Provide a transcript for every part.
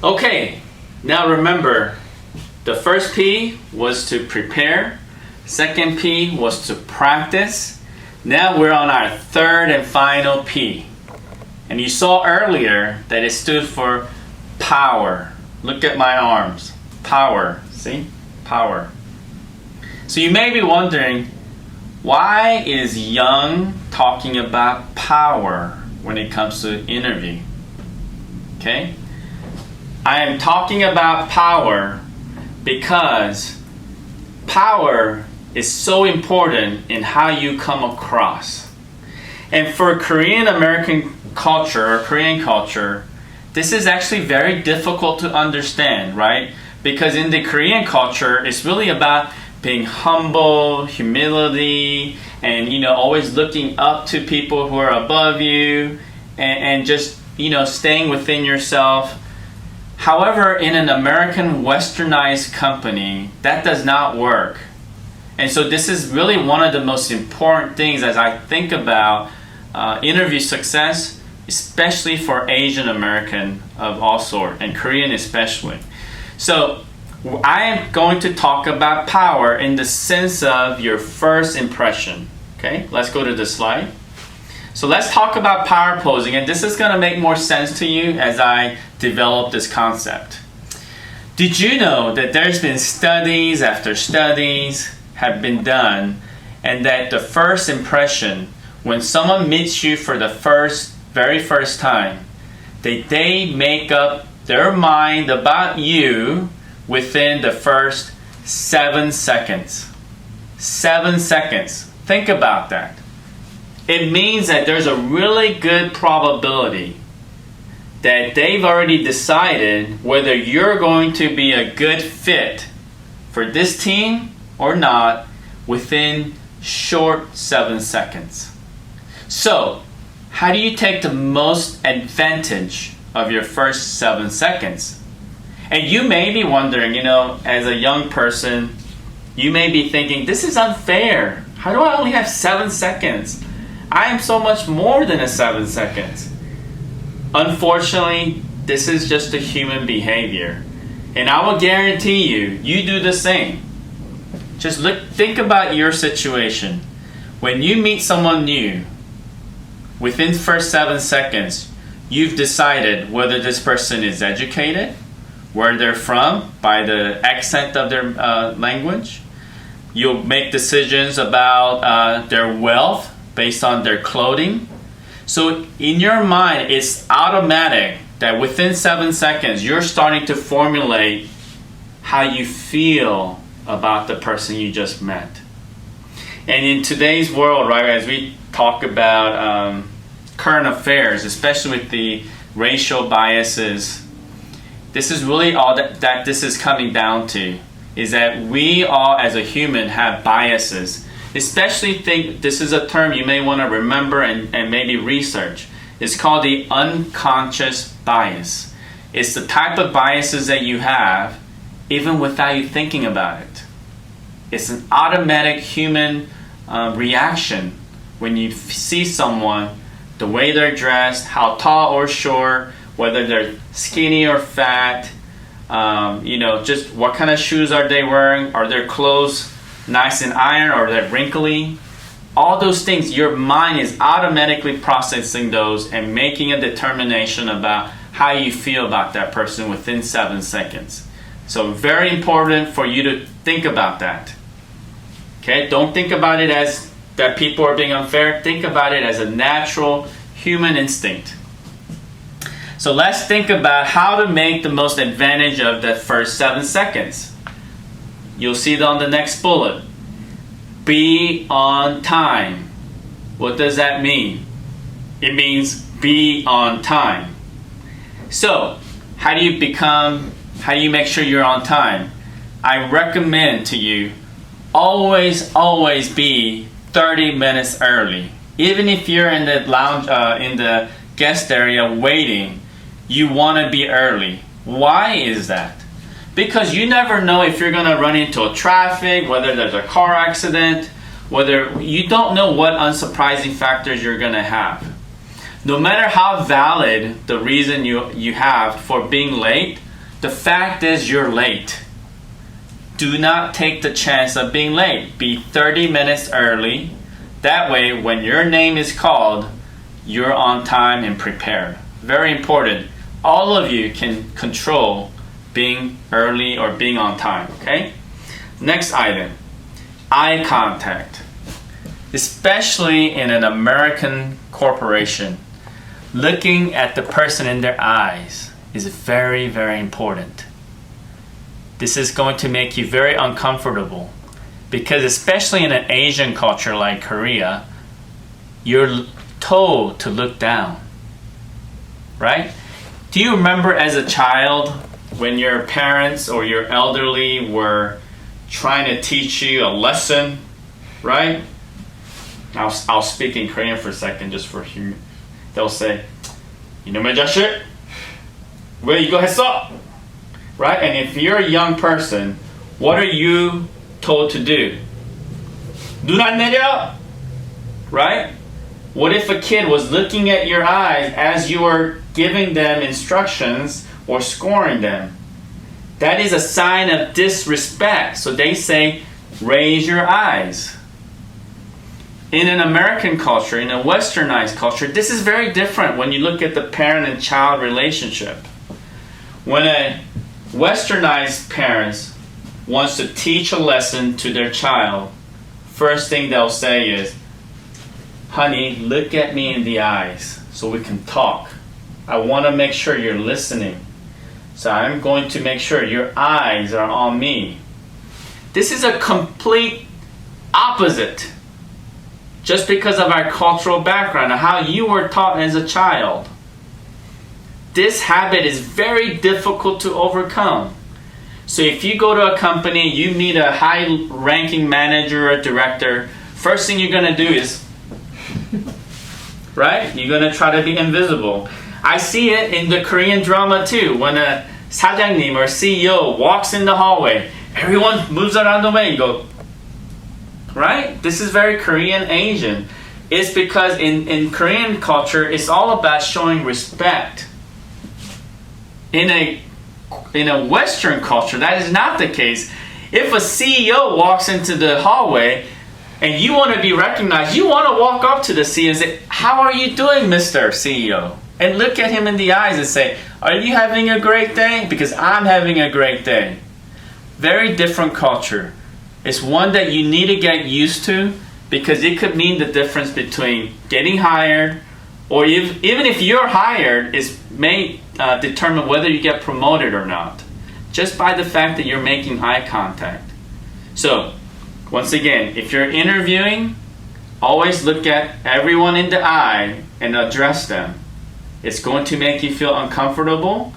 Okay, now remember, the first P was to prepare, second P was to practice. Now we're on our third and final P. And you saw earlier that it stood for power. Look at my arms. Power. See? Power. So you may be wondering, why is Young talking about power when it comes to interview? Okay? I am talking about power because power is so important in how you come across. And for Korean American culture or Korean culture, this is actually very difficult to understand, right? Because in the Korean culture, it's really about being humble, humility, and always looking up to people who are above you, and just staying within yourself. However, in an American westernized company, that does not work. And so this is really one of the most important things as I think about interview success, especially for Asian American of all sorts, and Korean especially. So I am going to talk about power in the sense of your first impression. Okay, let's go to the slide. So let's talk about power posing, and this is going to make more sense to you as I develop this concept. Did you know that there's been studies after studies have been done, and that the first impression, when someone meets you for the very first time, they make up their mind about you within the first 7 seconds. 7 seconds. Think about that. It means that there's a really good probability that they've already decided whether you're going to be a good fit for this team or not within short 7 seconds. So, how do you take the most advantage of your first 7 seconds? And you may be wondering, as a young person, you may be thinking, this is unfair. How do I only have 7 seconds? I am so much more than a 7 seconds. Unfortunately, this is just a human behavior. And I will guarantee you do the same. Just think about your situation. When you meet someone new, within the first 7 seconds, you've decided whether this person is educated, where they're from, by the accent of their language. You'll make decisions about their wealth based on their clothing. So in your mind, it's automatic that within 7 seconds, you're starting to formulate how you feel about the person you just met. And in today's world, right, as we talk about current affairs, especially with the racial biases, this is really all that this is coming down to, is that we all as a human have biases. Especially think this is a term you may want to remember and maybe research. It's called the unconscious bias. It's the type of biases that you have even without you thinking about it. It's an automatic human reaction when you see someone, the way they're dressed, how tall or short, whether they're skinny or fat, just what kind of shoes are they wearing, are their clothes nice and iron, or they're wrinkly. All those things, your mind is automatically processing those and making a determination about how you feel about that person within 7 seconds. So very important for you to think about that. Okay, don't think about it as that people are being unfair. Think about it as a natural human instinct. So let's think about how to make the most advantage of the first 7 seconds. You'll see it on the next bullet. Be on time. What does that mean? It means be on time. So, how do you make sure you're on time? I recommend to you, always be 30 minutes early. Even if you're in the lounge, in the guest area waiting, you want to be early. Why is that? Because you never know if you're going to run into a traffic, whether there's a car accident, whether you don't know what unsurprising factors you're going to have. No matter how valid the reason you have for being late, The fact is you're late. Do not take the chance of being late. Be 30 minutes early. That way, when your name is called, you're on time and prepared. Very important. All of you can control being early or being on time, okay? Next item, eye contact. Especially in an American corporation, looking at the person in their eyes is very, very important. This is going to make you very uncomfortable because especially in an Asian culture like Korea, you're told to look down, right? Do you remember as a child when your parents or your elderly were trying to teach you a lesson, right? I'll speak in Korean for a second just for humor. They'll say, 이놈의 자식, 왜 이거 했어? Right? And if you're a young person, what are you told to do? 눈 안 내려? Right? What if a kid was looking at your eyes as you were giving them instructions or scoring them? That is a sign of disrespect. So they say, raise your eyes. In an American culture, in a westernized culture, this is very different when you look at the parent and child relationship. When a westernized parent wants to teach a lesson to their child, first thing they'll say is, honey, look at me in the eyes so we can talk. I want to make sure you're listening. So I'm going to make sure your eyes are on me. This is a complete opposite. Just because of our cultural background and how you were taught as a child. This habit is very difficult to overcome. So if you go to a company, you meet a high-ranking manager or director, first thing you're going to do is, right? You're going to try to be invisible. I see it in the Korean drama too. When a 사장님 or CEO walks in the hallway, everyone moves around the way and go, right? This is very Korean Asian. It's because in Korean culture, it's all about showing respect. In a Western culture, that is not the case. If a CEO walks into the hallway and you want to be recognized, you want to walk up to the CEO and say, how are you doing, Mr. CEO? And look at him in the eyes and say, are you having a great day? Because I'm having a great day. Very different culture. It's one that you need to get used to because it could mean the difference between getting hired or even if you're hired, it may determine whether you get promoted or not. Just by the fact that you're making eye contact. So, once again, if you're interviewing, always look at everyone in the eye and address them. It's going to make you feel uncomfortable,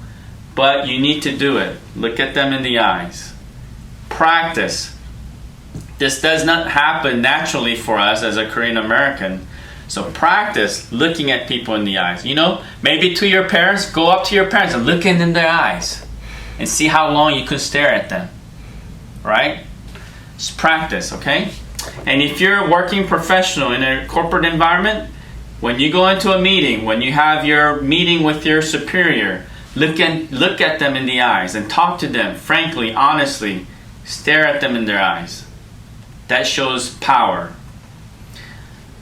but you need to do it. Look at them in the eyes. Practice. This does not happen naturally for us as a Korean American. So practice looking at people in the eyes. You know, maybe to your parents, go up to your parents and look in their eyes and see how long you can stare at them. Right? Just practice, okay? And if you're a working professional in a corporate environment, when you go into a meeting, when you have your meeting with your superior, look at them in the eyes and talk to them frankly, honestly. Stare at them in their eyes. That shows power.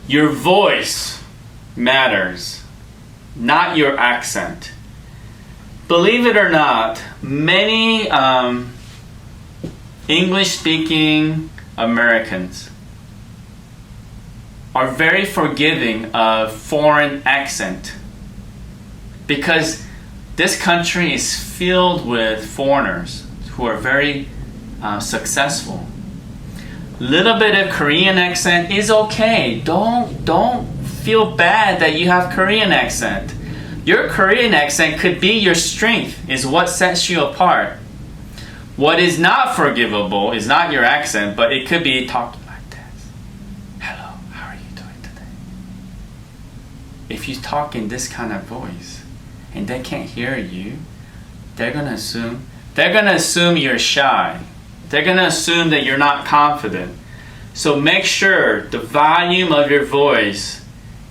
Your voice matters, not your accent. Believe it or not, many English-speaking Americans are very forgiving of foreign accent because this country is filled with foreigners who are very successful. Little bit of Korean accent is okay. Don't feel bad that you have Korean accent. Your Korean accent could be your strength, is what sets you apart. What is not forgivable is not your accent, but it could be talking like this. Hello, how are you doing today? If you talk in this kind of voice and they can't hear you, they're gonna assume you're shy. They're going to assume that you're not confident. So make sure the volume of your voice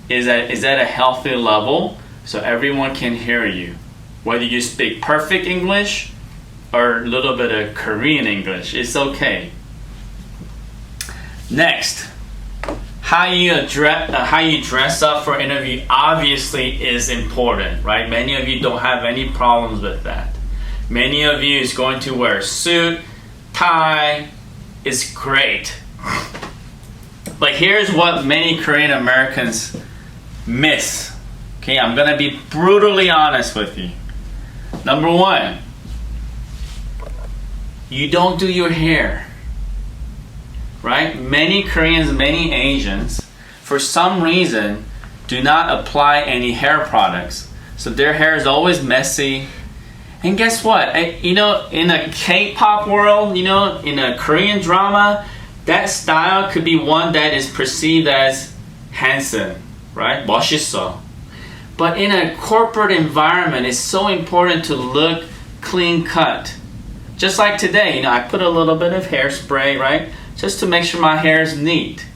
is at a healthy level so everyone can hear you. Whether you speak perfect English or a little bit of Korean English. It's okay. Next, how you dress up for interview obviously is important, right? Many of you don't have any problems with that. Many of you is going to wear a suit, tie. Is great. But here's what many Korean Americans miss. Okay, I'm gonna be brutally honest with you. Number one, you don't do your hair. Right? Many Koreans, many Asians, for some reason, do not apply any hair products. So their hair is always messy. And guess what? You know, in a K-pop world, you know, in a Korean drama, that style could be one that is perceived as handsome, right? 멋있어. But in a corporate environment, it's so important to look clean cut. Just like today, you know, I put a little bit of hairspray, right? Just to make sure my hair is neat.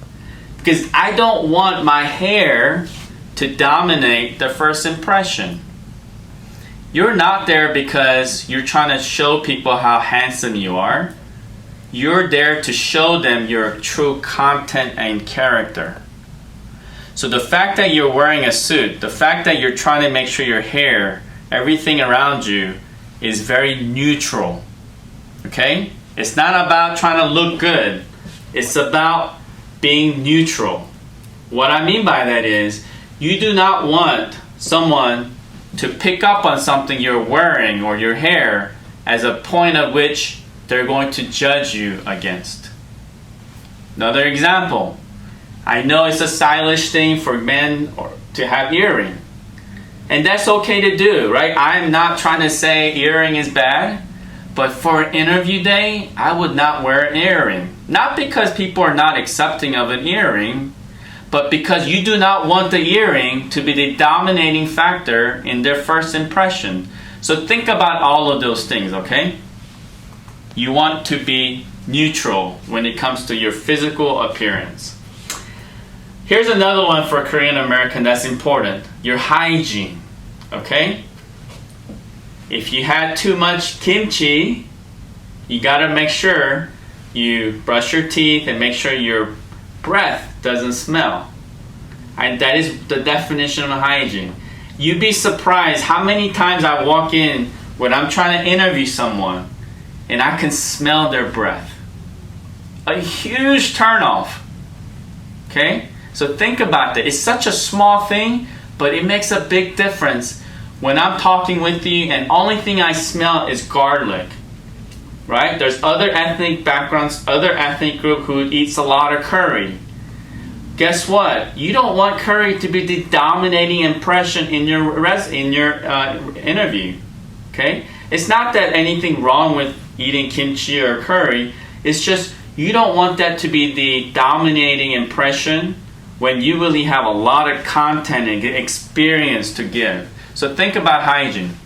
Because I don't want my hair to dominate the first impression. You're not there because you're trying to show people how handsome you are. You're there to show them your true content and character. So the fact that you're wearing a suit, the fact that you're trying to make sure your hair, everything around you is very neutral. Okay? It's not about trying to look good. It's about being neutral. What I mean by that is, you do not want someone to pick up on something you're wearing or your hair as a point of which they're going to judge you against. Another example. I know it's a stylish thing for men to have earring. And that's okay to do, right? I'm not trying to say earring is bad. But for an interview day, I would not wear an earring. Not because people are not accepting of an earring, but because you do not want the earring to be the dominating factor in their first impression. So think about all of those things, okay? You want to be neutral when it comes to your physical appearance. Here's another one for Korean American that's important. Your hygiene, okay? If you had too much kimchi, you gotta make sure you brush your teeth and make sure your breath doesn't smell. And that is the definition of hygiene. You'd be surprised how many times I walk in when I'm trying to interview someone and I can smell their breath. A huge turnoff. Okay? So think about that. It's such a small thing, but it makes a big difference when I'm talking with you and only thing I smell is garlic. Right? There's other ethnic backgrounds, other ethnic group who eats a lot of curry. Guess what? You don't want curry to be the dominating impression in your interview. Okay? It's not that anything wrong with eating kimchi or curry. It's just you don't want that to be the dominating impression when you really have a lot of content and experience to give. So think about hygiene.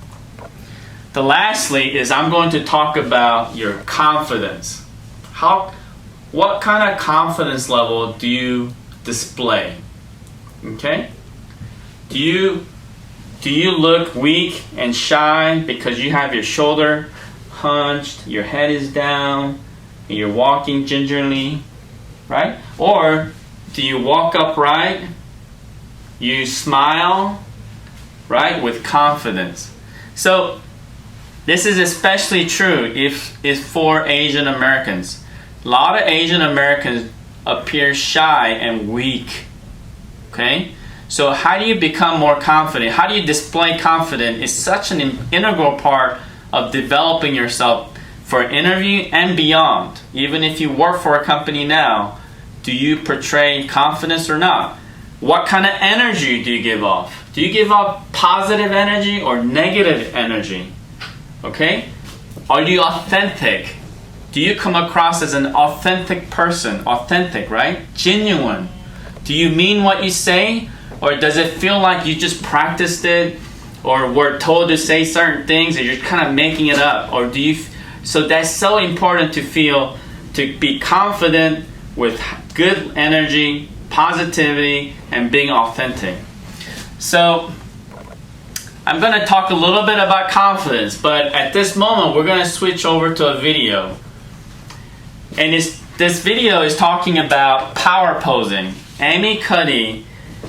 The lastly is I'm going to talk about your confidence. What kind of confidence level do you display? Okay? Do you look weak and shy because you have your shoulder hunched, your head is down, and you're walking gingerly, right? Or do you walk upright, you smile, right, with confidence? So this is especially true if for Asian Americans. A lot of Asian Americans appear shy and weak. Okay? So how do you become more confident? How do you display confidence? It's such an integral part of developing yourself for an interview and beyond. Even if you work for a company now, do you portray confidence or not? What kind of energy do you give off? Do you give off positive energy or negative energy? Okay? Are you authentic? Do you come across as an authentic person? Authentic, right? Genuine. Do you mean what you say? Or does it feel like you just practiced it? Or were told to say certain things and you're kind of making it up? Or do you... So that's so important to feel, to be confident with good energy, positivity, and being authentic. So I'm going to talk a little bit about confidence, but at this moment we're going to switch over to a video. And this video is talking about power posing. Amy Cuddy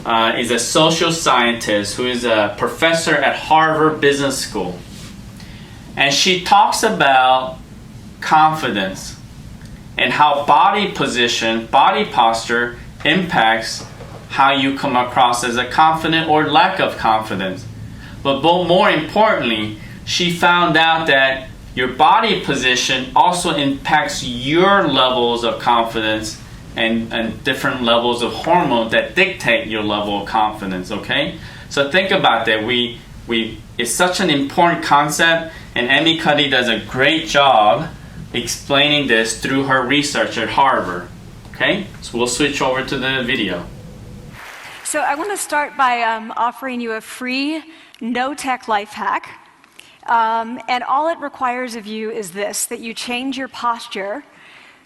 is a social scientist who is a professor at Harvard Business School. And she talks about confidence and how body position, body posture impacts how you come across as a confident or lack of confidence. But more importantly, she found out that your body position also impacts your levels of confidence and different levels of hormones that dictate your level of confidence, okay? So think about that. It's such an important concept, and Amy Cuddy does a great job explaining this through her research at Harvard, okay? So we'll switch over to the video. So I want to start by offering you a free, no-tech life hack. And all it requires of you is this, that you change your posture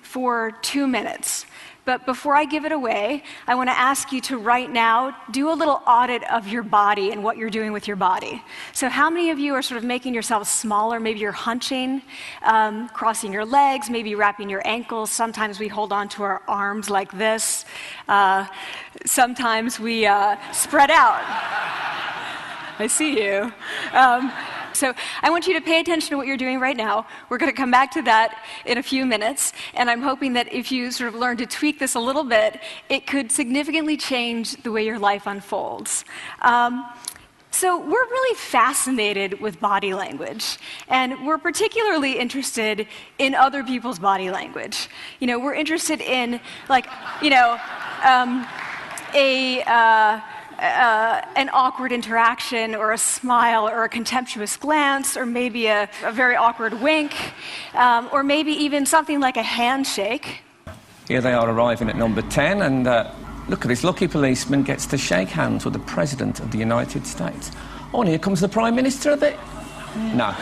for 2 minutes. But before I give it away, I want to ask you to right now do a little audit of your body and what you're doing with your body. So how many of you are sort of making yourselves smaller? Maybe you're hunching, crossing your legs, maybe wrapping your ankles. Sometimes we hold on to our arms like this. Sometimes we spread out. I see you. So I want you to pay attention to what you're doing right now. We're going to come back to that in a few minutes, and I'm hoping that if you sort of learn to tweak this a little bit, it could significantly change the way your life unfolds. So we're really fascinated with body language, and we're particularly interested in other people's body language. You know, we're interested in, like, you know, an awkward interaction or a smile or a contemptuous glance or maybe a very awkward wink or maybe even something like a handshake. Here they are arriving at number 10 and look at this lucky policeman gets to shake hands with the President of the United States. Oh, and here comes the Prime Minister of it. No.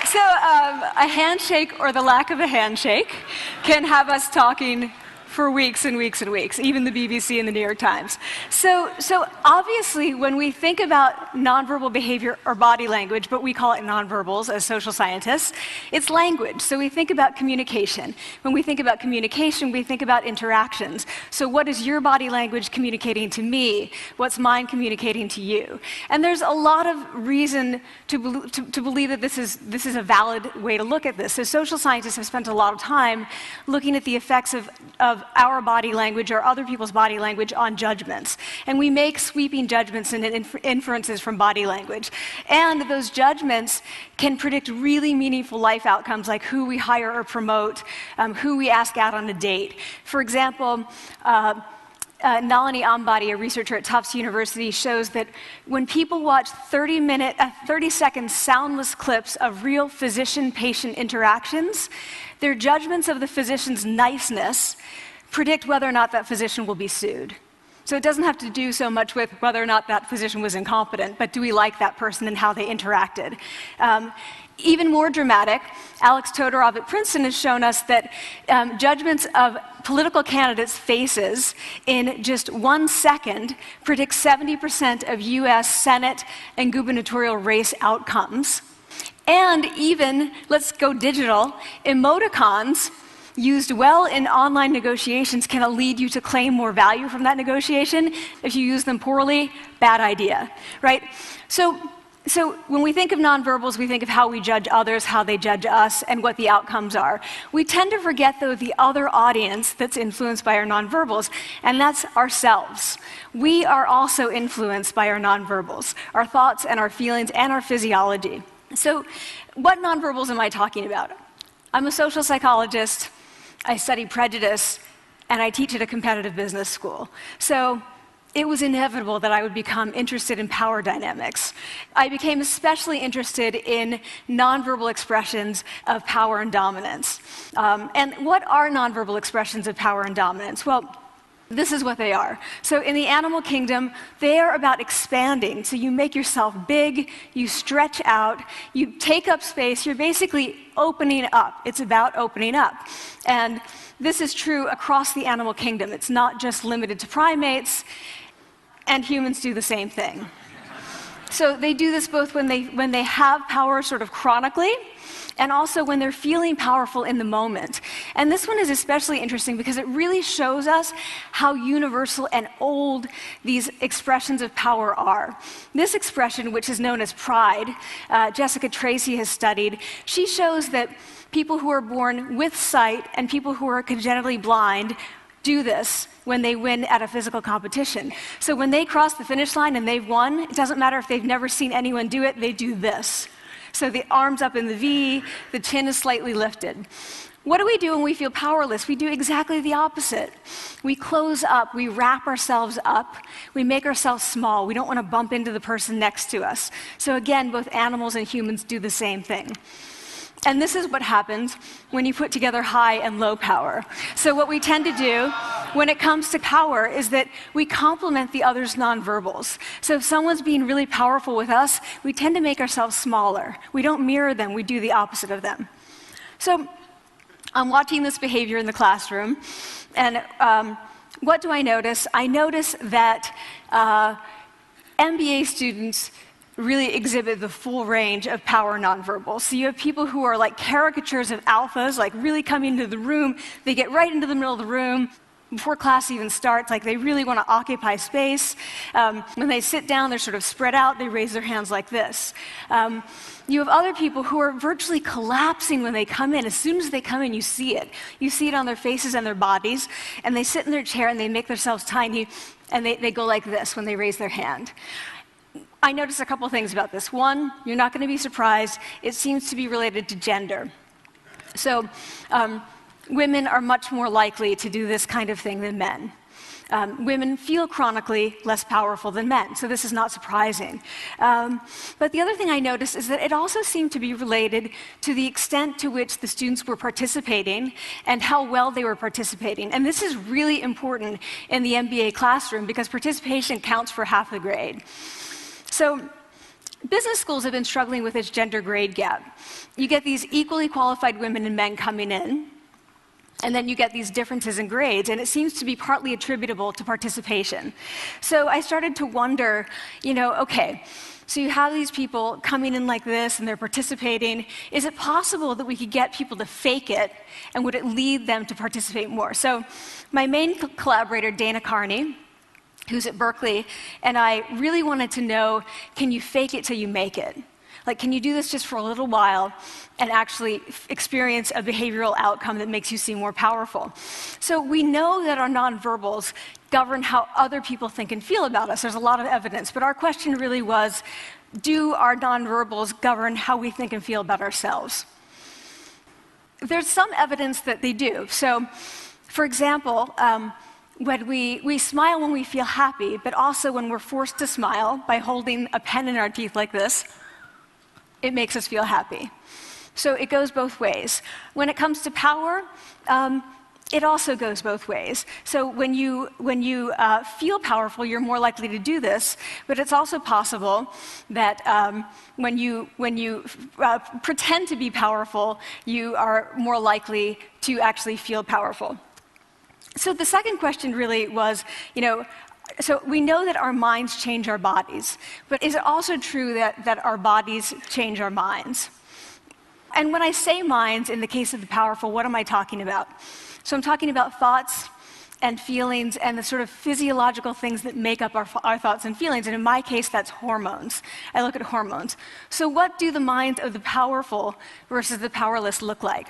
So a handshake or the lack of a handshake can have us talking for weeks and weeks and weeks, even the BBC and the New York Times. So obviously, when we think about nonverbal behavior or body language, but we call it nonverbals as social scientists, it's language. So we think about communication. When we think about communication, we think about interactions. So what is your body language communicating to me? What's mine communicating to you? And there's a lot of reason to believe that this is a valid way to look at this. So social scientists have spent a lot of time looking at the effects of our body language or other people's body language on judgments. And we make sweeping judgments and inferences from body language. And those judgments can predict really meaningful life outcomes like who we hire or promote, who we ask out on a date. For example, Nalini Ambady, a researcher at Tufts University, shows that when people watch 30-second soundless clips of real physician-patient interactions, their judgments of the physician's niceness predict whether or not that physician will be sued. So it doesn't have to do so much with whether or not that physician was incompetent, but do we like that person and how they interacted? Even more dramatic, Alex Todorov at Princeton has shown us that judgments of political candidates' faces in just 1 second predict 70% of US Senate and gubernatorial race outcomes. And even, let's go digital, emoticons used well in online negotiations can lead you to claim more value from that negotiation. If you use them poorly, bad idea, right? So when we think of nonverbals, we think of how we judge others, how they judge us, and what the outcomes are. We tend to forget, though, the other audience that's influenced by our nonverbals, and that's ourselves. We are also influenced by our nonverbals, our thoughts and our feelings and our physiology. So what nonverbals am I talking about? I'm a social psychologist, I study prejudice, and I teach at a competitive business school. So it was inevitable that I would become interested in power dynamics. I became especially interested in nonverbal expressions of power and dominance. And what are nonverbal expressions of power and dominance? Well, This is what they are. So in the animal kingdom, they are about expanding. So you make yourself big, you stretch out, you take up space, you're basically opening up. It's about opening up. And this is true across the animal kingdom. It's not just limited to primates, and humans do the same thing. So they do this both when they have power sort of chronically, and also when they're feeling powerful in the moment. And this one is especially interesting because it really shows us how universal and old these expressions of power are. This expression, which is known as pride, Jessica Tracy has studied, she shows that people who are born with sight and people who are congenitally blind do this when they win at a physical competition. So when they cross the finish line and they've won, it doesn't matter if they've never seen anyone do it, they do this. So the arms up in the V, the chin is slightly lifted. What do we do when we feel powerless? We do exactly the opposite. We close up, we wrap ourselves up, we make ourselves small. We don't want to bump into the person next to us. So again, both animals and humans do the same thing. And this is what happens when you put together high and low power. So what we tend to do when it comes to power is that we complement the other's nonverbals. So if someone's being really powerful with us, we tend to make ourselves smaller. We don't mirror them, we do the opposite of them. So I'm watching this behavior in the classroom, and what do I notice? I notice that MBA students really exhibit the full range of power nonverbals. So you have people who are like caricatures of alphas, like really coming into the room, they get right into the middle of the room before class even starts, like they really want to occupy space. When they sit down, they're sort of spread out, they raise their hands like this. You have other people who are virtually collapsing when they come in. As soon as they come in, you see it. You see it on their faces and their bodies, and they sit in their chair and they make themselves tiny, and they go like this when they raise their hand. I noticed a couple things about this. One, you're not going to be surprised, it seems to be related to gender. So women are much more likely to do this kind of thing than men. Women feel chronically less powerful than men, so this is not surprising. But the other thing I noticed is that it also seemed to be related to the extent to which the students were participating and how well they were participating. And this is really important in the MBA classroom because participation counts for half the grade. So business schools have been struggling with its gender grade gap. You get these equally qualified women and men coming in, and then you get these differences in grades, and it seems to be partly attributable to participation. So I started to wonder, okay, so you have these people coming in like this, and they're participating. Is it possible that we could get people to fake it, and would it lead them to participate more? So my main collaborator, Dana Carney, who's at Berkeley, and I really wanted to know, can you fake it till you make it? Like, can you do this just for a little while and actually experience a behavioral outcome that makes you seem more powerful? So we know that our nonverbals govern how other people think and feel about us. There's a lot of evidence, but our question really was, do our nonverbals govern how we think and feel about ourselves? There's some evidence that they do. So, for example, when we smile when we feel happy, but also when we're forced to smile by holding a pen in our teeth like this, it makes us feel happy. So it goes both ways. When it comes to power, it also goes both ways. So when you feel powerful, you're more likely to do this, but it's also possible that when you pretend to be powerful, you are more likely to actually feel powerful. So the second question really was, so we know that our minds change our bodies, but is it also true that our bodies change our minds? And when I say minds, in the case of the powerful, what am I talking about? So I'm talking about thoughts and feelings and the sort of physiological things that make up our thoughts and feelings, and in my case, that's hormones. I look at hormones. So what do the minds of the powerful versus the powerless look like?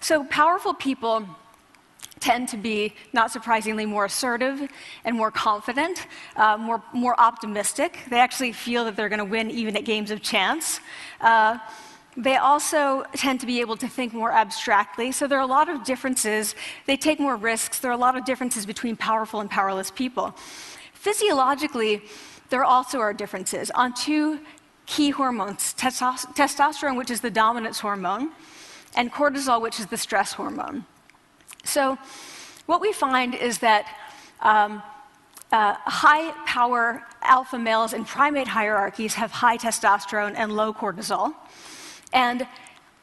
So powerful people tend to be, not surprisingly, more assertive and more confident, more optimistic. They actually feel that they're going to win even at games of chance. They also tend to be able to think more abstractly. So there are a lot of differences. They take more risks. There are a lot of differences between powerful and powerless people. Physiologically, there also are differences on two key hormones, testosterone, which is the dominance hormone, and cortisol, which is the stress hormone. So what we find is that high-power alpha males in primate hierarchies have high testosterone and low cortisol. And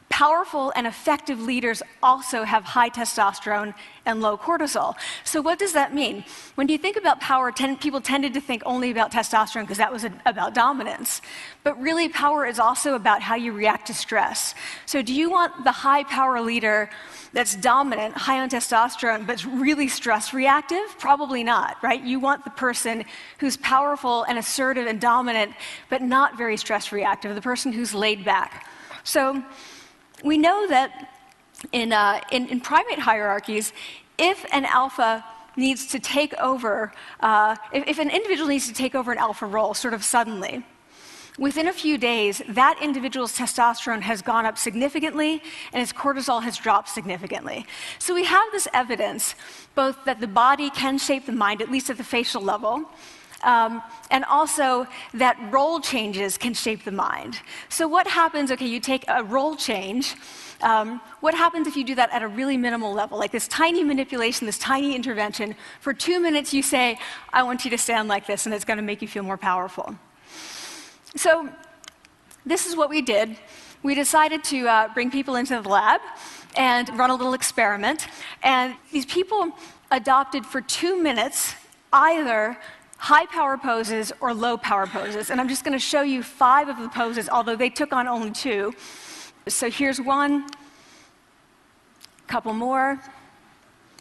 powerful and effective leaders also have high testosterone and low cortisol. So what does that mean? When you think about power, people tended to think only about testosterone because that was about dominance. But really, power is also about how you react to stress. So do you want the high-power leader that's dominant, high on testosterone, but really stress reactive? Probably not, right? You want the person who's powerful and assertive and dominant, but not very stress reactive, the person who's laid back. So we know that in primate hierarchies, if an alpha needs to take over, if an individual needs to take over an alpha role sort of suddenly, within a few days, that individual's testosterone has gone up significantly and his cortisol has dropped significantly. So we have this evidence, both that the body can shape the mind, at least at the facial level, and also that role changes can shape the mind. So what happens, okay, you take a role change, what happens if you do that at a really minimal level, like this tiny manipulation, this tiny intervention? For 2 minutes you say, I want you to stand like this, and it's going to make you feel more powerful. So this is what we did. We decided to bring people into the lab and run a little experiment. And these people adopted for 2 minutes either high power poses or low power poses. And I'm just going to show you 5 of the poses, although they took on only 2. So here's one, a couple more.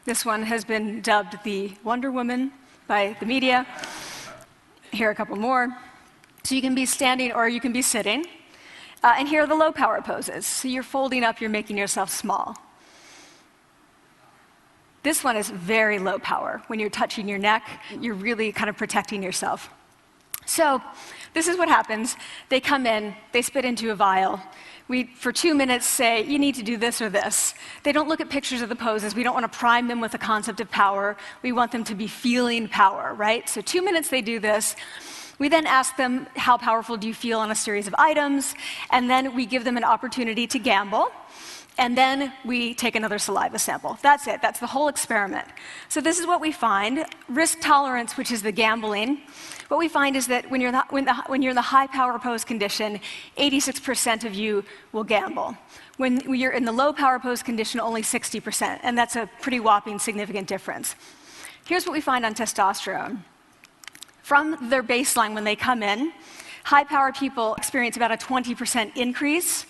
This one has been dubbed the Wonder Woman by the media. Here are a couple more. So you can be standing or you can be sitting. And here are the low power poses. So you're folding up, you're making yourself small. This one is very low power. When you're touching your neck, you're really kind of protecting yourself. So this is what happens. They come in, they spit into a vial. We, for 2 minutes, say, you need to do this or this. They don't look at pictures of the poses. We don't want to prime them with the concept of power. We want them to be feeling power, right? So 2 minutes they do this. We then ask them, how powerful do you feel on a series of items? And then we give them an opportunity to gamble. And then we take another saliva sample. That's it. That's the whole experiment. So this is what we find. Risk tolerance, which is the gambling. What we find is that when you're in the high power pose condition, 86% of you will gamble. When you're in the low power pose condition, only 60%. And that's a pretty whopping significant difference. Here's what we find on testosterone. From their baseline when they come in, high power people experience about a 20% increase.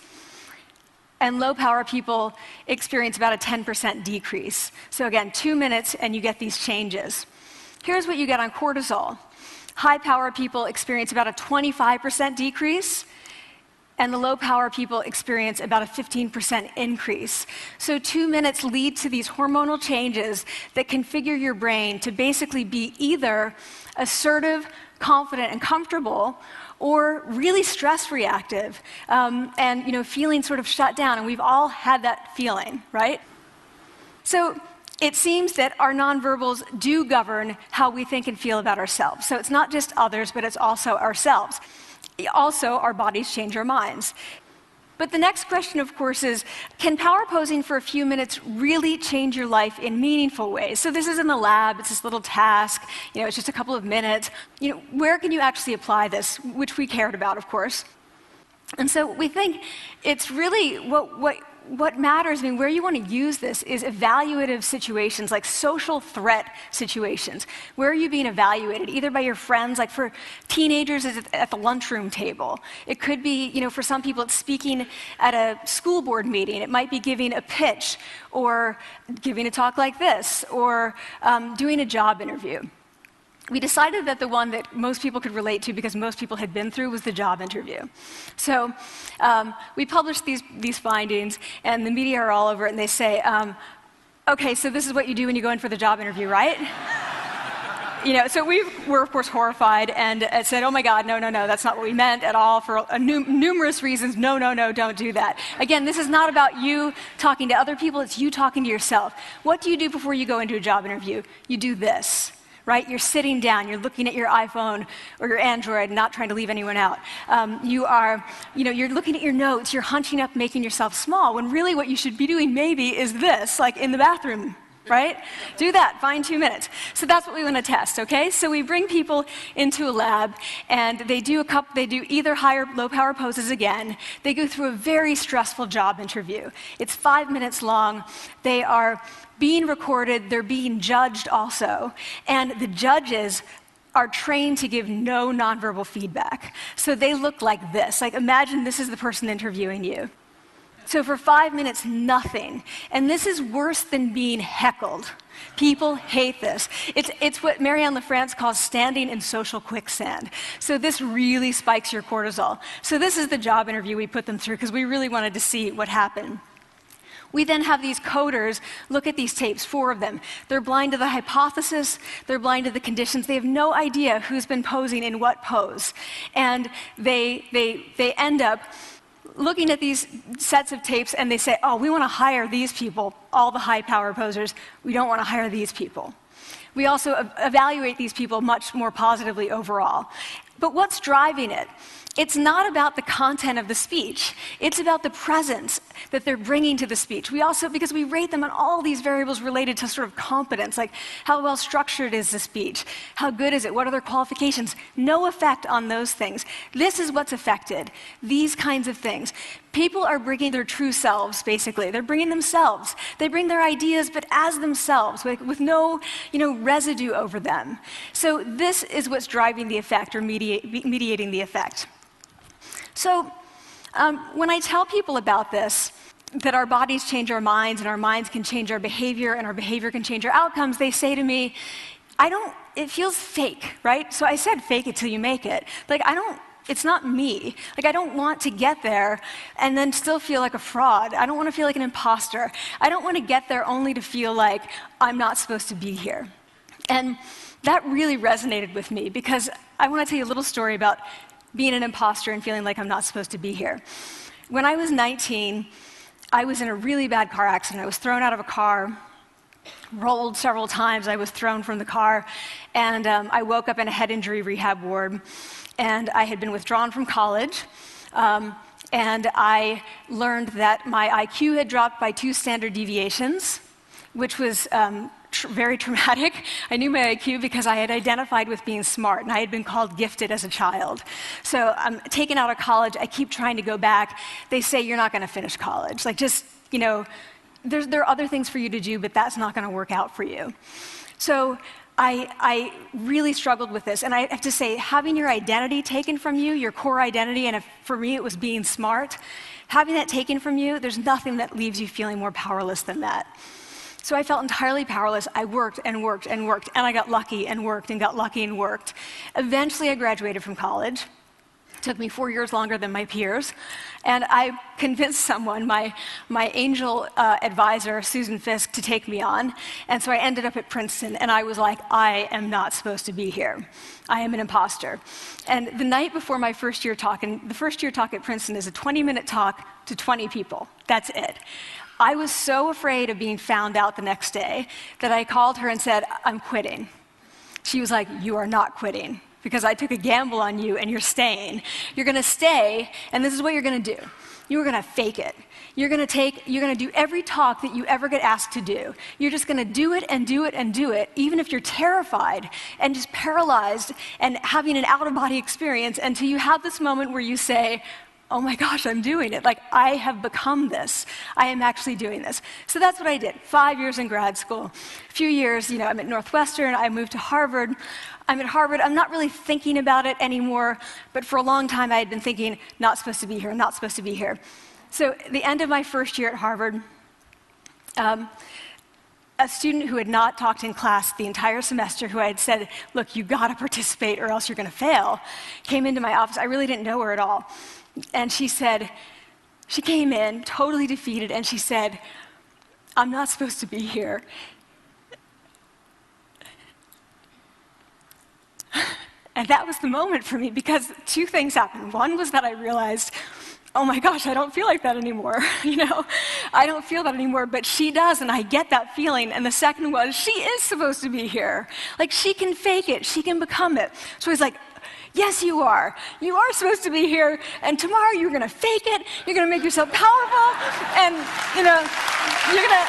And low-power people experience about a 10% decrease. So again, 2 minutes and you get these changes. Here's what you get on cortisol. High-power people experience about a 25% decrease, and the low-power people experience about a 15% increase. So 2 minutes lead to these hormonal changes that configure your brain to basically be either assertive, confident, and comfortable, or really stress reactive, and feeling sort of shut down. And we've all had that feeling, right? So it seems that our nonverbals do govern how we think and feel about ourselves. So it's not just others, but it's also ourselves. Also, our bodies change our minds. But the next question, of course, is, can power posing for a few minutes really change your life in meaningful ways? So this is in the lab, it's this little task, it's just a couple of minutes. Where can you actually apply this, which we cared about, of course. And so we think it's really what matters, where you want to use this is evaluative situations, like social threat situations. Where are you being evaluated? Either by your friends, like for teenagers, it's at the lunchroom table. It could be, for some people, it's speaking at a school board meeting. It might be giving a pitch, or giving a talk like this, or doing a job interview. We decided that the one that most people could relate to, because most people had been through, was the job interview. So we published these findings, and the media are all over it, and they say, okay, so this is what you do when you go in for the job interview, right? So we were, of course, horrified, and said, oh my God, no, that's not what we meant at all, for numerous reasons. No, don't do that. Again, this is not about you talking to other people, it's you talking to yourself. What do you do before you go into a job interview? You do this. Right? You're sitting down, you're looking at your iPhone or your Android, not trying to leave anyone out. You're looking at your notes, you're hunching up, making yourself small, when really what you should be doing maybe is this, like in the bathroom, right? Do that, find 2 minutes. So that's what we want to test, okay? So we bring people into a lab, and they do either high or low power poses again. They go through a very stressful job interview. It's 5 minutes long. They are being recorded, they're being judged also, and the judges are trained to give no nonverbal feedback. So they look like this. Like, imagine this is the person interviewing you. So for 5 minutes, nothing. And this is worse than being heckled. People hate this. It's what Marianne LaFrance calls standing in social quicksand. So this really spikes your cortisol. So this is the job interview we put them through because we really wanted to see what happened. We then have these coders look at these tapes, 4 of them. They're blind to the hypothesis, they're blind to the conditions. They have no idea who's been posing in what pose. And they end up looking at these sets of tapes and they say, oh, we want to hire these people, all the high power posers. We don't want to hire these people. We also evaluate these people much more positively overall. But what's driving it? It's not about the content of the speech. It's about the presence that they're bringing to the speech. We also, because we rate them on all these variables related to sort of competence, like how well structured is the speech? How good is it? What are their qualifications? No effect on those things. This is what's affected, these kinds of things. People are bringing their true selves, basically. They're bringing themselves. They bring their ideas, but as themselves, with no residue over them. So this is what's driving the effect or mediating the effect. So when I tell people about this, that our bodies change our minds and our minds can change our behavior and our behavior can change our outcomes, they say to me, it feels fake, right? So I said fake it till you make it. Like, it's not me. Like, I don't want to get there and then still feel like a fraud. I don't want to feel like an imposter. I don't want to get there only to feel like I'm not supposed to be here. And that really resonated with me because I want to tell you a little story about being an imposter and feeling like I'm not supposed to be here. When I was 19, I was in a really bad car accident. I was thrown out of a car, rolled several times. I was thrown from the car, and I woke up in a head injury rehab ward. And I had been withdrawn from college, and I learned that my IQ had dropped by 2 standard deviations, which was very traumatic. I knew my IQ because I had identified with being smart, and I had been called gifted as a child. So I'm taken out of college. I keep trying to go back. They say, you're not going to finish college. Like, just, there are other things for you to do, but that's not going to work out for you. So I really struggled with this, and I have to say, having your identity taken from you, your core identity, and for me it was being smart, having that taken from you, there's nothing that leaves you feeling more powerless than that. So I felt entirely powerless. I worked and worked and worked, and I got lucky and worked and got lucky and worked. Eventually I graduated from college. It took me 4 years longer than my peers, and I convinced someone, my angel advisor, Susan Fisk, to take me on, and so I ended up at Princeton, and I was like, I am not supposed to be here. I am an imposter. And the night before my first year talk, and the first year talk at Princeton is a 20-minute talk to 20 people. That's it. I was so afraid of being found out the next day that I called her and said, I'm quitting. She was like, you are not quitting, because I took a gamble on you and you're staying. You're going to stay, and this is what you're going to do. You're going to fake it. You're going to do every talk that you ever get asked to do. You're just going to do it and do it and do it, even if you're terrified and just paralyzed and having an out-of-body experience until you have this moment where you say, oh my gosh, I'm doing it. Like, I have become this. I am actually doing this. So that's what I did. 5 years in grad school. A few years, I'm at Northwestern. I moved to Harvard. I'm at Harvard. I'm not really thinking about it anymore, but for a long time I had been thinking, not supposed to be here, not supposed to be here. So at the end of my first year at Harvard, a student who had not talked in class the entire semester, who I had said, look, you got to participate or else you're going to fail, came into my office. I really didn't know her at all. And she came in totally defeated, and she said, I'm not supposed to be here. And that was the moment for me, because 2 things happened. One was that I realized, oh my gosh, I don't feel like that anymore. I don't feel that anymore, but she does, and I get that feeling. And the second was, she is supposed to be here. Like, she can fake it, she can become it. So I was like, yes, you are. You are supposed to be here, and tomorrow you're going to fake it, you're going to make yourself powerful, and, you're going to...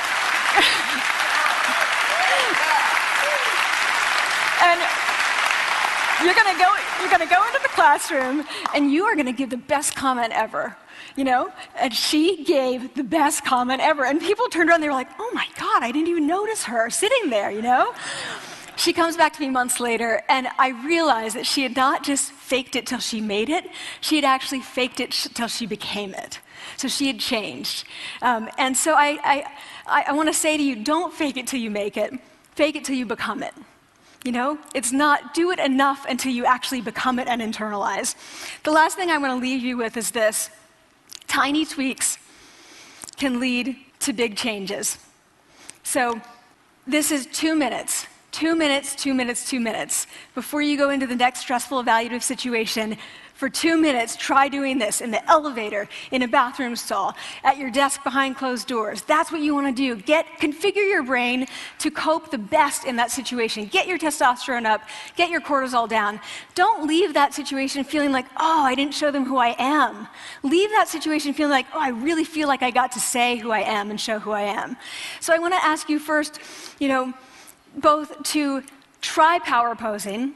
And you're gonna go into the classroom and you are gonna give the best comment ever, you know? And she gave the best comment ever. And people turned around, they were like, oh my God, I didn't even notice her sitting there, you know? She comes back to me months later, and I realized that she had not just faked it till she made it, she had actually faked it till she became it. So she had changed. And so I want to say to you, don't fake it till you make it. Fake it till you become it. You know, it's not do it enough until you actually become it and internalize. The last thing I want to leave you with is this. Tiny tweaks can lead to big changes. So this is 2 minutes. 2 minutes, 2 minutes, 2 minutes. Before you go into the next stressful evaluative situation, for 2 minutes, try doing this in the elevator, in a bathroom stall, at your desk behind closed doors. That's what you want to do. Configure your brain to cope the best in that situation. Get your testosterone up, get your cortisol down. Don't leave that situation feeling like, oh, I didn't show them who I am. Leave that situation feeling like, oh, I really feel like I got to say who I am and show who I am. So I want to ask you first, you know, both to try power posing,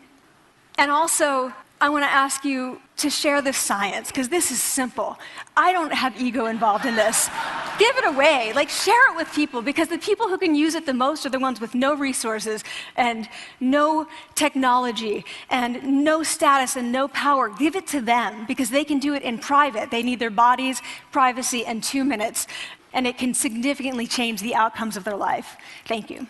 and also I want to ask you to share this science, because this is simple. I don't have ego involved in this. Give it away, like share it with people, because the people who can use it the most are the ones with no resources and no technology and no status and no power. Give it to them, because they can do it in private. They need their bodies, privacy, and 2 minutes, and it can significantly change the outcomes of their life. Thank you.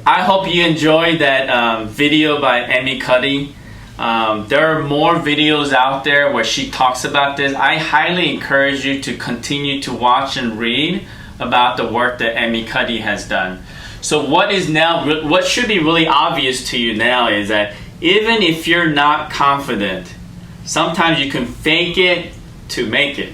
I hope you enjoyed that video by Amy Cuddy. There are more videos out there where she talks about this. I highly encourage you to continue to watch and read about the work that Amy Cuddy has done. So what should be really obvious to you now is that even if you're not confident, sometimes you can fake it to make it,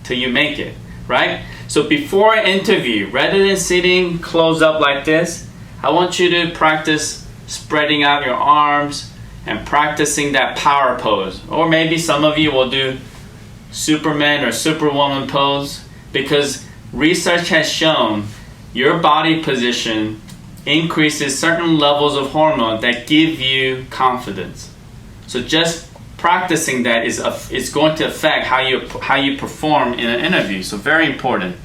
till you make it, right? So before an interview, rather than sitting closed up like this, I want you to practice spreading out your arms and practicing that power pose. Or maybe some of you will do Superman or Superwoman pose, because research has shown your body position increases certain levels of hormone that give you confidence. So just practicing that is going to affect how you perform in an interview. So very important.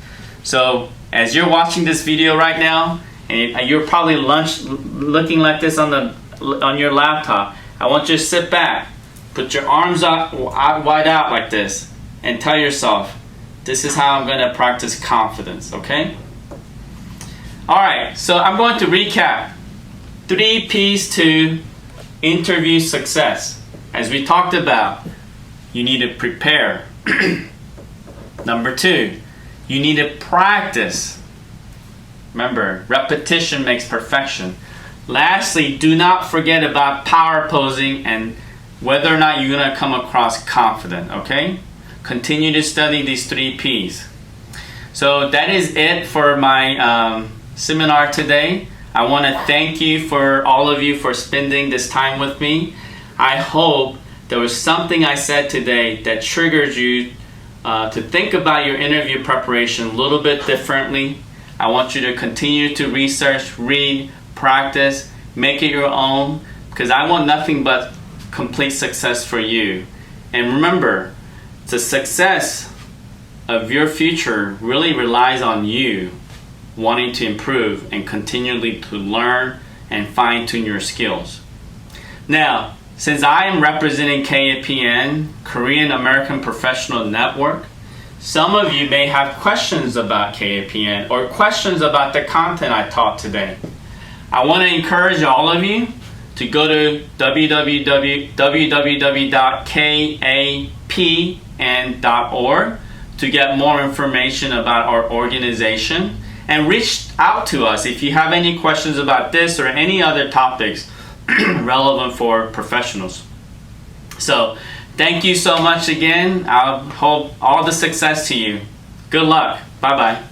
So as you're watching this video right now, and you're probably looking like this on your laptop, I want you to sit back, put your arms wide out like this, and tell yourself, this is how I'm going to practice confidence, okay? Alright, so I'm going to recap 3 P's to interview success. As we talked about, you need to prepare. Number 2, you need to practice. Remember, repetition makes perfection. Lastly, do not forget about power posing and whether or not you're going to come across confident, okay? Continue to study these 3 P's. So that is it for my seminar today. I want to thank you for all of you for spending this time with me. I hope there was something I said today that triggered you to think about your interview preparation a little bit differently. I want you to continue to research, read, practice, make it your own, because I want nothing but complete success for you. And remember, the success of your future really relies on you wanting to improve and continually to learn and fine-tune your skills. Now, since I am representing KAPN, Korean American Professional Network, some of you may have questions about KAPN or questions about the content I taught today. I want to encourage all of you to go to www.kapn.org to get more information about our organization, and reach out to us if you have any questions about this or any other topics relevant for professionals. So thank you so much again. I hope all the success to you. Good luck. Bye-bye.